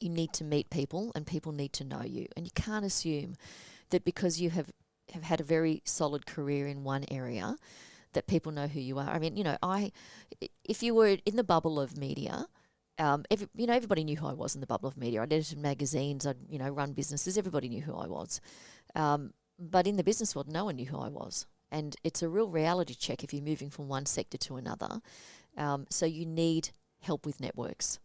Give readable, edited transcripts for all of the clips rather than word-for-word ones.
you need to meet people and people need to know you. And you can't assume that because you have had a very solid career in one area that people know who you are. I mean, if you were in the bubble of media, everybody knew who I was in the bubble of media. I'd edited magazines, I'd, run businesses, everybody knew who I was. But in the business world, no one knew who I was. And it's a real reality check if you're moving from one sector to another. So you need help with networks.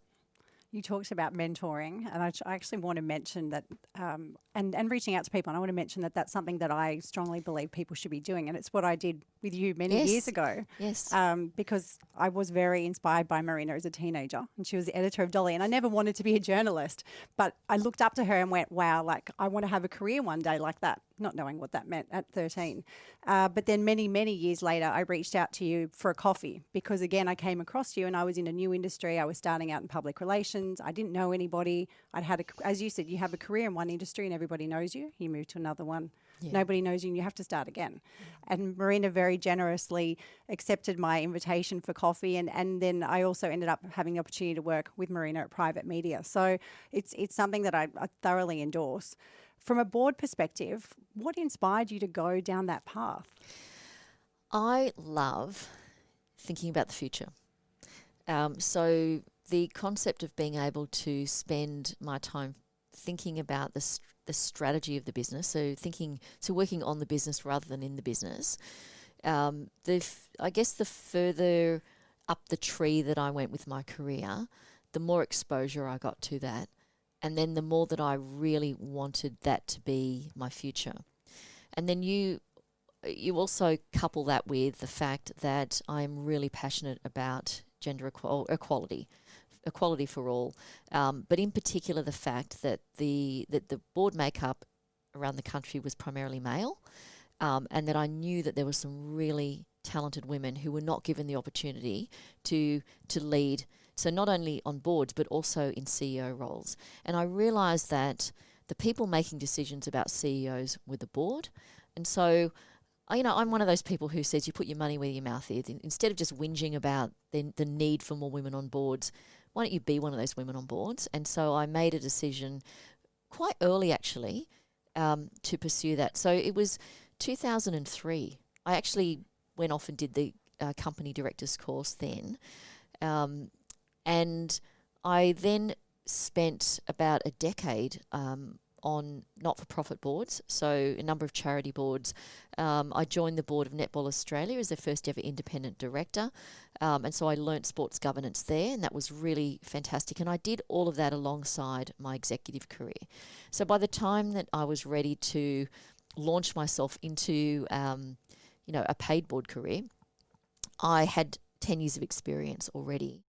You talked about mentoring, and I actually want to mention that, and reaching out to people, and I want to mention that that's something that I strongly believe people should be doing, and it's what I did with you many years ago. Yes. Because I was very inspired by Marina as a teenager, and she was the editor of Dolly, and I never wanted to be a journalist, but I looked up to her and went, wow, like I want to have a career one day like that, not knowing what that meant at 13. But then many, many years later, I reached out to you for a coffee because, again, I came across you and I was in a new industry. I was starting out in public relations. I didn't know anybody. I'd had, as you said, you have a career in one industry and everybody knows you. You move to another one. Yeah. Nobody knows you and you have to start again. And Marina very generously accepted my invitation for coffee. And then I also ended up having the opportunity to work with Marina at Private Media. So it's something that I thoroughly endorse. From a board perspective, what inspired you to go down that path? I love thinking about the future. So the concept of being able to spend my time thinking about the strategy of the business, so working on the business rather than in the business. I guess the further up the tree that I went with my career, the more exposure I got to that. And then the more that I really wanted that to be my future. And then you also couple that with the fact that I'm really passionate about gender equality for all, but in particular the fact that the board makeup around the country was primarily male, and that I knew that there were some really talented women who were not given the opportunity to lead. So not only on boards, but also in CEO roles. And I realised that the people making decisions about CEOs were the board. And so, I'm one of those people who says you put your money where your mouth is. Instead of just whinging about the need for more women on boards, why don't you be one of those women on boards? And so I made a decision quite early, actually, to pursue that. So it was 2003. I actually went off and did the company director's course then. And I then spent about a decade on not-for-profit boards, so a number of charity boards. I joined the board of Netball Australia as their first ever independent director, and so I learnt sports governance there, and that was really fantastic. And I did all of that alongside my executive career. So by the time that I was ready to launch myself into a paid board career, I had 10 years of experience already.